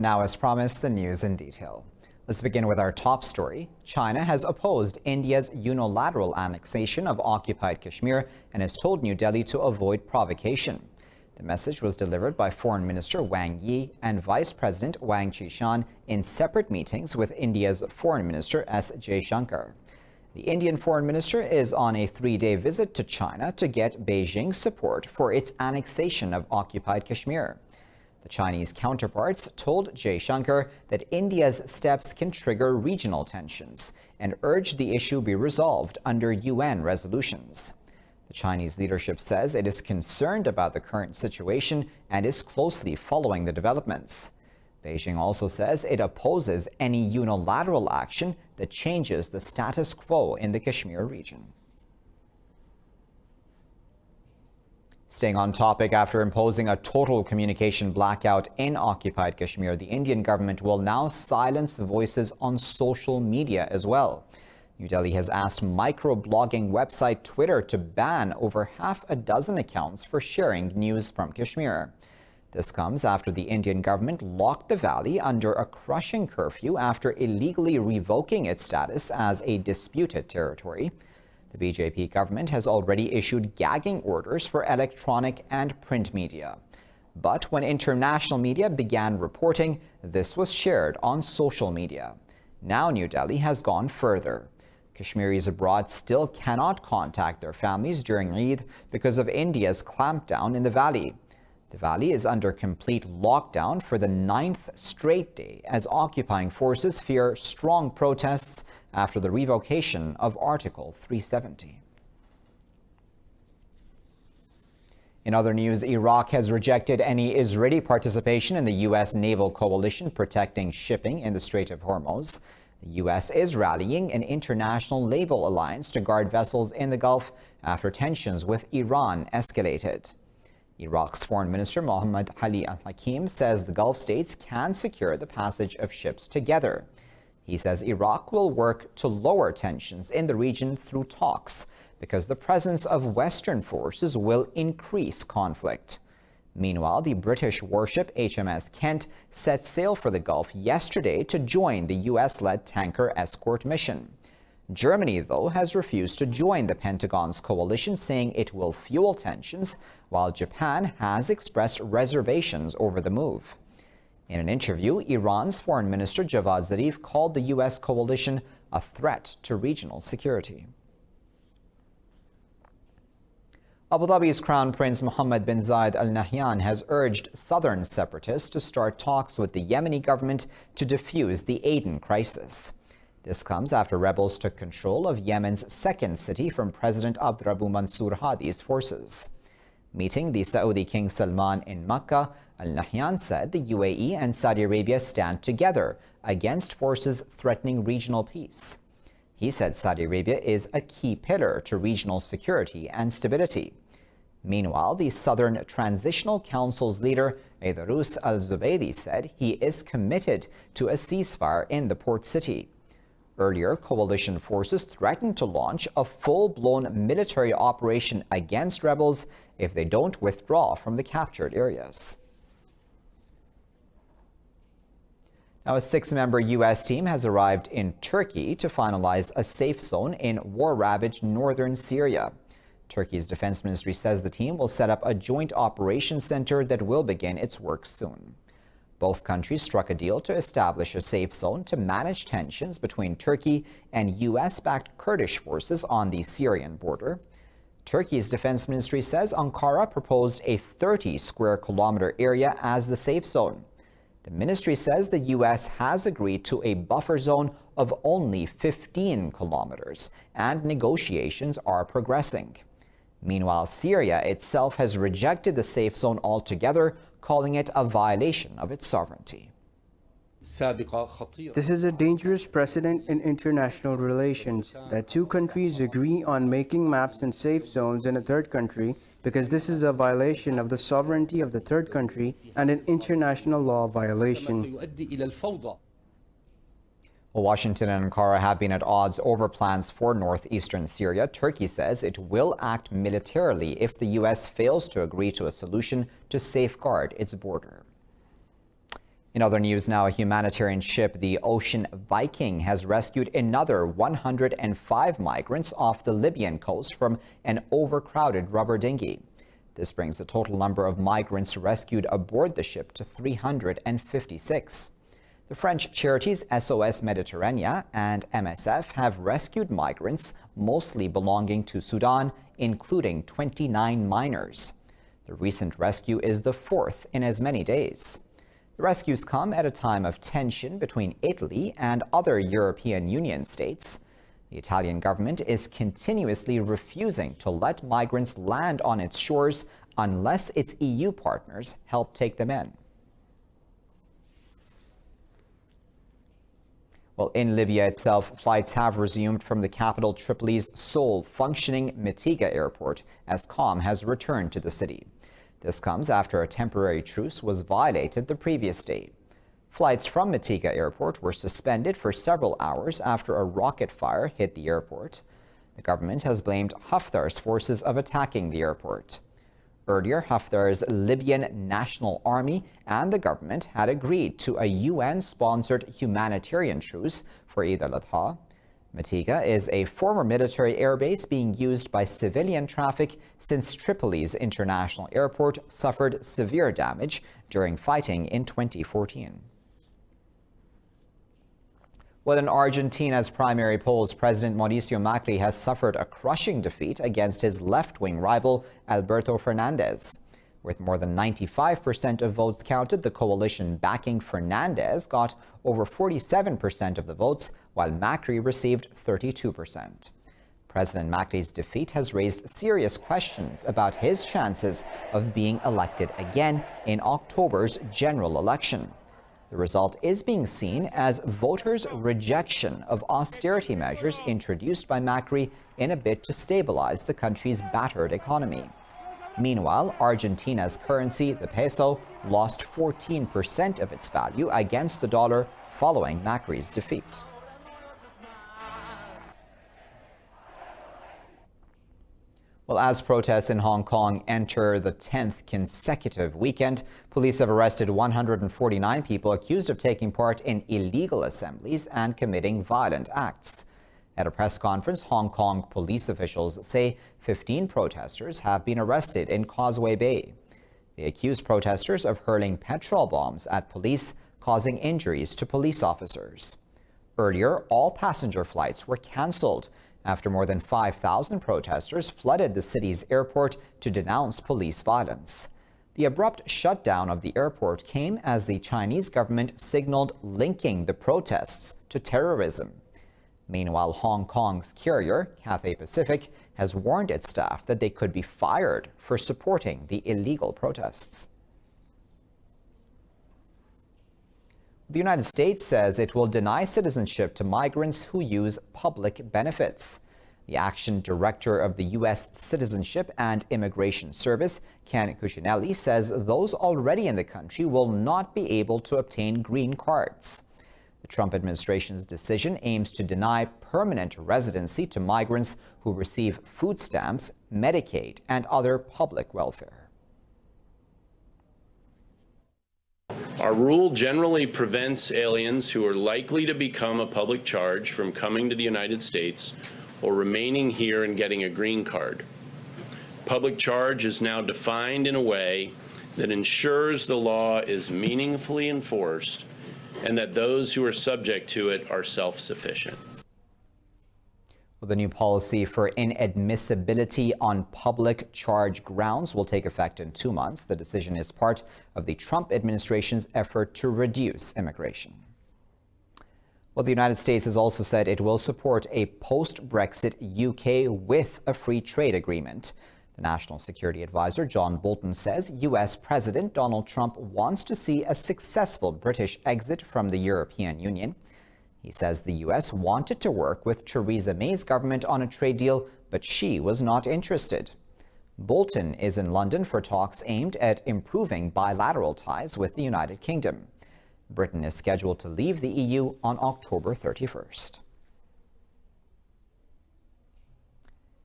Now, as promised, the news in detail. Let's begin with our top story. China has opposed India's unilateral annexation of occupied Kashmir and has told New Delhi to avoid provocation. The message was delivered by Foreign Minister Wang Yi and Vice President Wang Qishan in separate meetings with India's Foreign Minister S. Jaishankar. The Indian Foreign Minister is on a 3-day visit to China to get Beijing's support for its annexation of occupied Kashmir. The Chinese counterparts told Jaishankar that India's steps can trigger regional tensions and urged the issue be resolved under UN resolutions. The Chinese leadership says it is concerned about the current situation and is closely following the developments. Beijing also says it opposes any unilateral action that changes the status quo in the Kashmir region. Staying on topic, after imposing a total communication blackout in occupied Kashmir, the Indian government will now silence voices on social media as well. New Delhi has asked microblogging website Twitter to ban over half a dozen accounts for sharing news from Kashmir. This comes after the Indian government locked the valley under a crushing curfew after illegally revoking its status as a disputed territory. The BJP government has already issued gagging orders for electronic and print media. But when international media began reporting, this was shared on social media. Now New Delhi has gone further. Kashmiris abroad still cannot contact their families during Eid because of India's clampdown in the valley. The valley is under complete lockdown for the 9th straight day as occupying forces fear strong protests after the revocation of Article 370. In other news, Iraq has rejected any Israeli participation in the U.S. naval coalition protecting shipping in the Strait of Hormuz. The U.S. is rallying an international naval alliance to guard vessels in the Gulf after tensions with Iran escalated. Iraq's Foreign Minister Mohammad Ali al-Hakim says the Gulf states can secure the passage of ships together. He says Iraq will work to lower tensions in the region through talks because the presence of Western forces will increase conflict. Meanwhile, the British warship HMS Kent set sail for the Gulf yesterday to join the U.S.-led tanker escort mission. Germany, though, has refused to join the Pentagon's coalition, saying it will fuel tensions, while Japan has expressed reservations over the move. In an interview, Iran's Foreign Minister Javad Zarif called the U.S. coalition a threat to regional security. Abu Dhabi's Crown Prince Mohammed bin Zayed Al Nahyan has urged southern separatists to start talks with the Yemeni government to defuse the Aden crisis. This comes after rebels took control of Yemen's second city from President Abdurabu Mansur Hadi's forces. Meeting the Saudi King Salman in Makkah, Al Nahyan said the UAE and Saudi Arabia stand together against forces threatening regional peace. He said Saudi Arabia is a key pillar to regional security and stability. Meanwhile, the Southern Transitional Council's leader, Aidarus al-Zubaydi, said he is committed to a ceasefire in the port city. Earlier, coalition forces threatened to launch a full-blown military operation against rebels if they don't withdraw from the captured areas. Now, a 6-member U.S. team has arrived in Turkey to finalize a safe zone in war-ravaged northern Syria. Turkey's defense ministry says the team will set up a joint operations center that will begin its work soon. Both countries struck a deal to establish a safe zone to manage tensions between Turkey and U.S.-backed Kurdish forces on the Syrian border. Turkey's defense ministry says Ankara proposed a 30-square-kilometer area as the safe zone. The ministry says the U.S. has agreed to a buffer zone of only 15 kilometers, and negotiations are progressing. Meanwhile, Syria itself has rejected the safe zone altogether, calling it a violation of its sovereignty. This is a dangerous precedent in international relations, that two countries agree on making maps and safe zones in a third country, because this is a violation of the sovereignty of the third country and an international law violation. Washington and Ankara have been at odds over plans for northeastern Syria. Turkey says it will act militarily if the U.S. fails to agree to a solution to safeguard its border. In other news now, a humanitarian ship, the Ocean Viking, has rescued another 105 migrants off the Libyan coast from an overcrowded rubber dinghy. This brings the total number of migrants rescued aboard the ship to 356. The French charities SOS Mediterranea and MSF have rescued migrants, mostly belonging to Sudan, including 29 minors. The recent rescue is the fourth in as many days. The rescues come at a time of tension between Italy and other European Union states. The Italian government is continuously refusing to let migrants land on its shores unless its EU partners help take them in. Well, in Libya itself, flights have resumed from the capital Tripoli's sole functioning Mitiga airport as calm has returned to the city. This comes after a temporary truce was violated the previous day. Flights from Mitiga Airport were suspended for several hours after a rocket fire hit the airport. The government has blamed Haftar's forces of attacking the airport. Earlier, Haftar's Libyan National Army and the government had agreed to a UN-sponsored humanitarian truce for Eid al-Adha. Mitiga is a former military airbase being used by civilian traffic since Tripoli's international airport suffered severe damage during fighting in 2014. Well, in Argentina's primary polls, President Mauricio Macri has suffered a crushing defeat against his left-wing rival, Alberto Fernandez. With more than 95% of votes counted, the coalition backing Fernandez got over 47% of the votes, while Macri received 32%. President Macri's defeat has raised serious questions about his chances of being elected again in October's general election. The result is being seen as voters' rejection of austerity measures introduced by Macri in a bid to stabilize the country's battered economy. Meanwhile, Argentina's currency, the peso, lost 14% of its value against the dollar following Macri's defeat. Well, as protests in Hong Kong enter the 10th consecutive weekend, police have arrested 149 people accused of taking part in illegal assemblies and committing violent acts. At a press conference, Hong Kong police officials say 15 protesters have been arrested in Causeway Bay. They accuse protesters of hurling petrol bombs at police, causing injuries to police officers. Earlier, all passenger flights were cancelled after more than 5,000 protesters flooded the city's airport to denounce police violence. The abrupt shutdown of the airport came as the Chinese government signaled linking the protests to terrorism. Meanwhile, Hong Kong's carrier, Cathay Pacific, has warned its staff that they could be fired for supporting the illegal protests. The United States says it will deny citizenship to migrants who use public benefits. The Action Director of the U.S. Citizenship and Immigration Service, Ken Cuccinelli, says those already in the country will not be able to obtain green cards. The Trump administration's decision aims to deny permanent residency to migrants who receive food stamps, Medicaid, and other public welfare. Our rule generally prevents aliens who are likely to become a public charge from coming to the United States or remaining here and getting a green card. Public charge is now defined in a way that ensures the law is meaningfully enforced and that those who are subject to it are self-sufficient. Well, the new policy for inadmissibility on public charge grounds will take effect in 2 months. The decision is part of the Trump administration's effort to reduce immigration. Well, the United States has also said it will support a post-Brexit UK with a free trade agreement. The National Security Advisor John Bolton says U.S. President Donald Trump wants to see a successful British exit from the European Union. He says the U.S. wanted to work with Theresa May's government on a trade deal, but she was not interested. Bolton is in London for talks aimed at improving bilateral ties with the United Kingdom. Britain is scheduled to leave the EU on October 31st.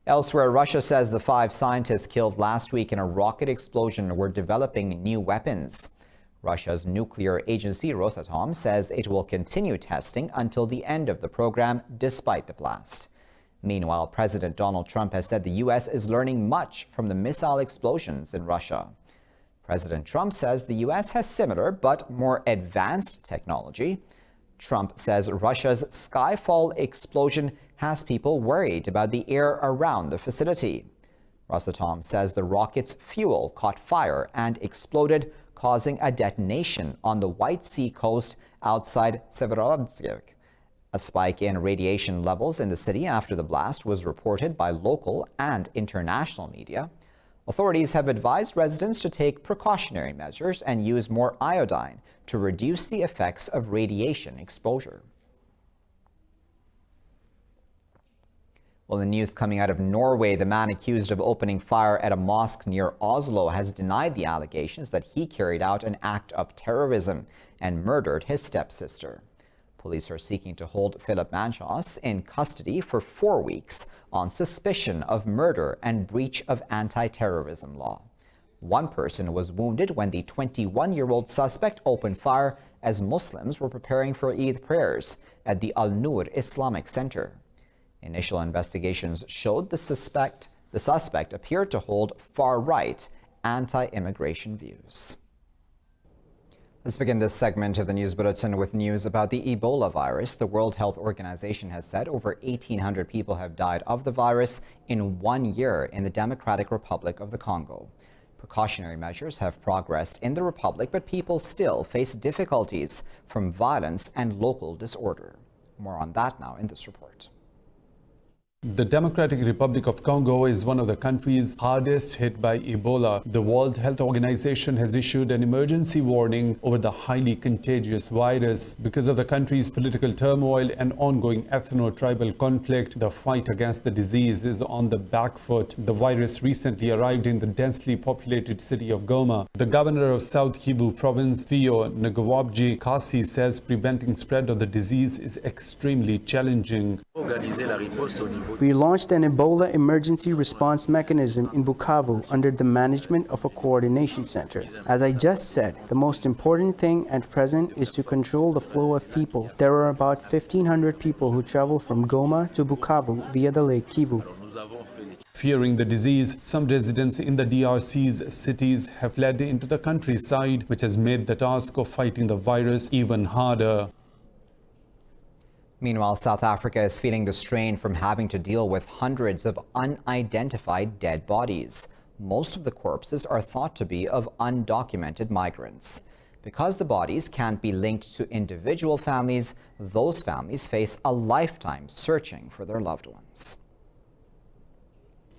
Elsewhere, Russia says the 5 scientists killed last week in a rocket explosion were developing new weapons. Russia's nuclear agency Rosatom says it will continue testing until the end of the program despite the blast. Meanwhile, President Donald Trump has said the U.S. is learning much from the missile explosions in Russia. President Trump says the U.S. has similar but more advanced technology. Trump says Russia's Skyfall explosion has people worried about the air around the facility. Rosatom says the rocket's fuel caught fire and exploded, causing a detonation on the White Sea coast outside Severodonetsk. A spike in radiation levels in the city after the blast was reported by local and international media. Authorities have advised residents to take precautionary measures and use more iodine to reduce the effects of radiation exposure. Well, the news coming out of Norway, the man accused of opening fire at a mosque near Oslo has denied the allegations that he carried out an act of terrorism and murdered his stepsister. Police are seeking to hold Philip Manchos in custody for 4 weeks on suspicion of murder and breach of anti-terrorism law. One person was wounded when the 21-year-old suspect opened fire as Muslims were preparing for Eid prayers at the Al-Nur Islamic Center. Initial investigations showed the suspect appeared to hold far-right anti-immigration views. Let's begin this segment of the News Bulletin with news about the Ebola virus. The World Health Organization has said over 1,800 people have died of the virus in 1 year in the Democratic Republic of the Congo. Precautionary measures have progressed in the republic, but people still face difficulties from violence and local disorder. More on that now in this report. The Democratic Republic of Congo is one of the countries hardest hit by Ebola. The World Health Organization has issued an emergency warning over the highly contagious virus. Because of the country's political turmoil and ongoing ethno-tribal conflict, the fight against the disease is on the back foot. The virus recently arrived in the densely populated city of Goma. The governor of South Kivu province, Theo Ngwabji Kasi, says preventing spread of the disease is extremely challenging. We launched an Ebola emergency response mechanism in Bukavu under the management of a coordination center. As I just said, the most important thing at present is to control the flow of people. There are about 1,500 people who travel from Goma to Bukavu via the Lake Kivu. Fearing the disease, some residents in the DRC's cities have fled into the countryside, which has made the task of fighting the virus even harder. Meanwhile, South Africa is feeling the strain from having to deal with hundreds of unidentified dead bodies. Most of the corpses are thought to be of undocumented migrants. Because the bodies can't be linked to individual families, those families face a lifetime searching for their loved ones.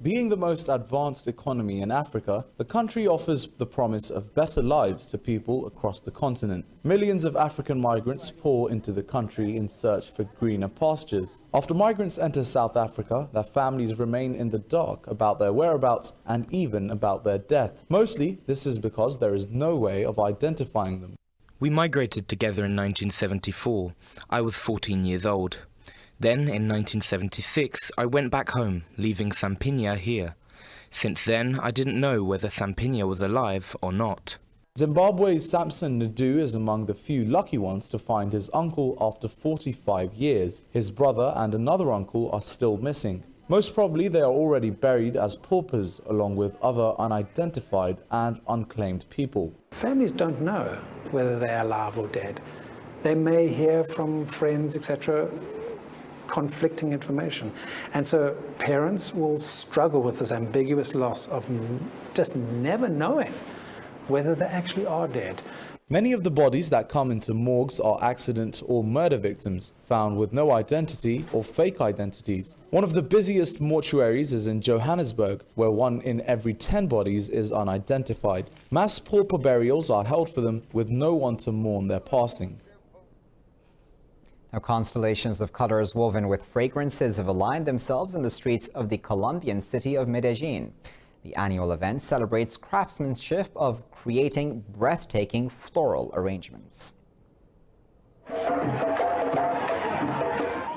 Being the most advanced economy in Africa, the country offers the promise of better lives to people across the continent. Millions of African migrants pour into the country in search for greener pastures. After migrants enter South Africa, their families remain in the dark about their whereabouts and even about their death. Mostly, this is because there is no way of identifying them. We migrated together in 1974. I was 14 years old. Then, in 1976, I went back home, leaving Sampinia here. Since then, I didn't know whether Sampinia was alive or not. Zimbabwe's Samson Nadu is among the few lucky ones to find his uncle after 45 years. His brother and another uncle are still missing. Most probably they are already buried as paupers along with other unidentified and unclaimed people. Families don't know whether they're alive or dead. They may hear from friends, etc., conflicting information. And so parents will struggle with this ambiguous loss of just never knowing whether they actually are dead. Many of the bodies that come into morgues are accident or murder victims, found with no identity or fake identities. One of the busiest mortuaries is in Johannesburg, where 1 in every 10 bodies is unidentified. Mass pauper burials are held for them with no one to mourn their passing. Now, constellations of colors woven with fragrances have aligned themselves in the streets of the Colombian city of Medellin. The annual event celebrates craftsmanship of creating breathtaking floral arrangements.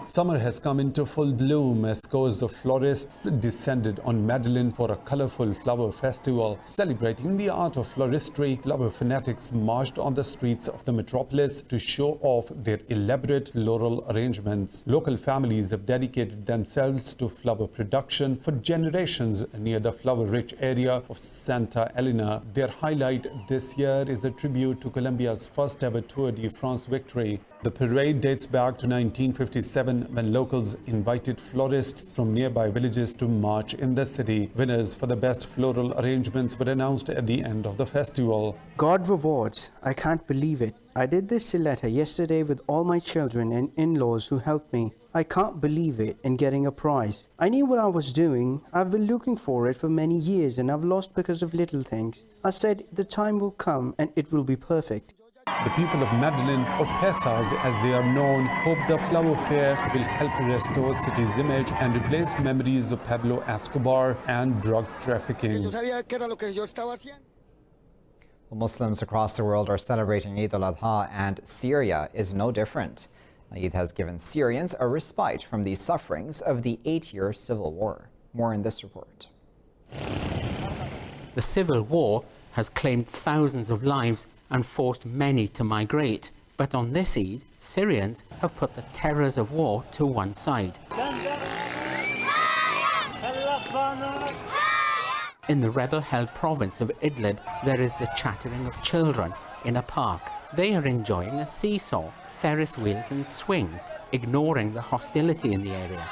Summer has come into full bloom as scores of florists descended on Medellin for a colorful flower festival. Celebrating the art of floristry, flower fanatics marched on the streets of the metropolis to show off their elaborate floral arrangements. Local families have dedicated themselves to flower production for generations near the flower-rich area of Santa Elena. Their highlight this year is a tribute to Colombia's first ever Tour de France victory. The parade dates back to 1957 when locals invited florists from nearby villages to march in the city. Winners for the best floral arrangements were announced at the end of the festival. God rewards. I can't believe it. I did this sileta yesterday with all my children and in-laws who helped me. I can't believe it in getting a prize. I knew what I was doing. I've been looking for it for many years and I've lost because of little things. I said the time will come and it will be perfect. The people of Medellin, or Pesas as they are known, hope the flower fair will help restore city's image and replace memories of Pablo Escobar and drug trafficking. Muslims across the world are celebrating Eid al-Adha, and Syria is no different. Eid has given Syrians a respite from the sufferings of the 8-year civil war. More in this report. The civil war has claimed thousands of lives and forced many to migrate. But on this Eid, Syrians have put the terrors of war to one side. In the rebel-held province of Idlib, there is the chattering of children in a park. They are enjoying a seesaw, Ferris wheels and swings, ignoring the hostility in the area.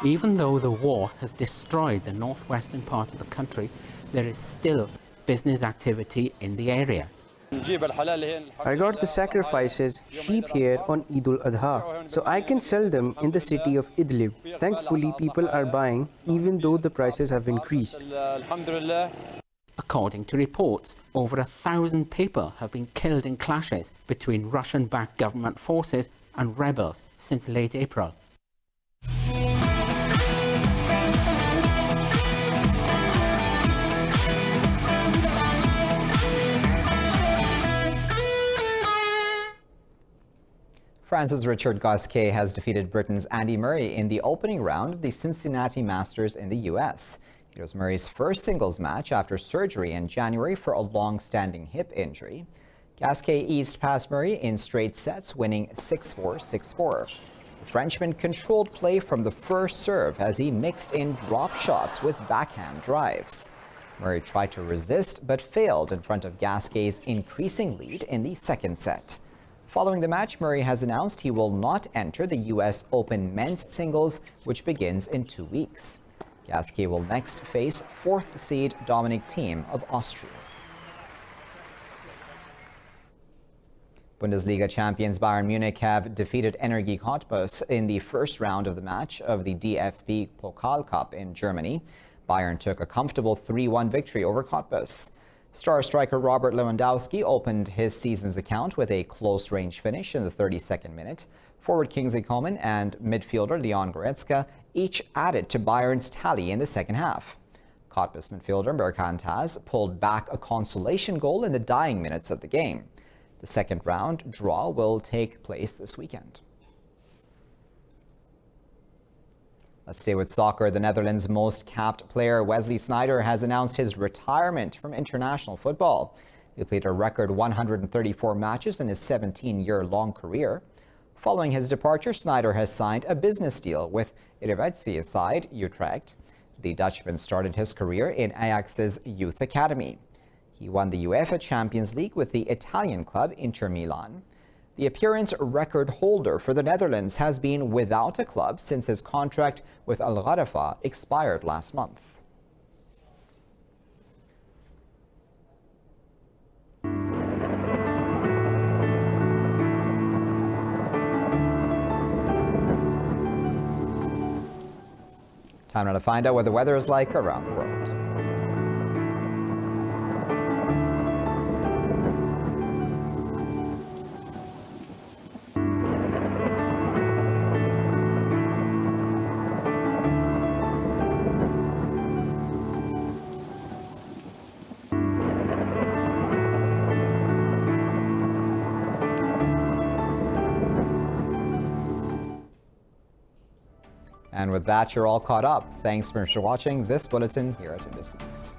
Even though the war has destroyed the northwestern part of the country, there is still business activity in the area. I got the sacrifices sheep here on Eid al-Adha, so I can sell them in the city of Idlib. Thankfully, people are buying, even though the prices have increased. According to reports, over 1,000 people have been killed in clashes between Russian-backed government forces and rebels since late April. France's Richard Gasquet has defeated Britain's Andy Murray in the opening round of the Cincinnati Masters in the U.S. It was Murray's first singles match after surgery in January for a long-standing hip injury. Gasquet eased past Murray in straight sets, winning 6-4, 6-4. The Frenchman controlled play from the first serve as he mixed in drop shots with backhand drives. Murray tried to resist but failed in front of Gasquet's increasing lead in the second set. Following the match, Murray has announced he will not enter the U.S. Open men's singles, which begins in 2 weeks. Gasquet will next face fourth seed Dominic Thiem of Austria. Bundesliga champions Bayern Munich have defeated Energie Cottbus in the first round of the match of the DFB Pokal Cup in Germany. Bayern took a comfortable 3-1 victory over Cottbus. Star striker Robert Lewandowski opened his season's account with a close-range finish in the 32nd minute. Forward Kingsley Coman and midfielder Leon Goretzka each added to Bayern's tally in the second half. Cottbus midfielder Berkan Taz pulled back a consolation goal in the dying minutes of the game. The second round draw will take place this weekend. Let's stay with soccer. The Netherlands' most capped player, Wesley Sneijder, has announced his retirement from international football. He played a record 134 matches in his 17-year-long career. Following his departure, Sneijder has signed a business deal with Eredivisie side Utrecht. The Dutchman started his career in Ajax's youth academy. He won the UEFA Champions League with the Italian club Inter Milan. The appearance record holder for the Netherlands has been without a club since his contract with Al Gharafa expired last month. Time now to find out what the weather is like around the world. with that, you're all caught up. Thanks for watching this bulletin here at Indus.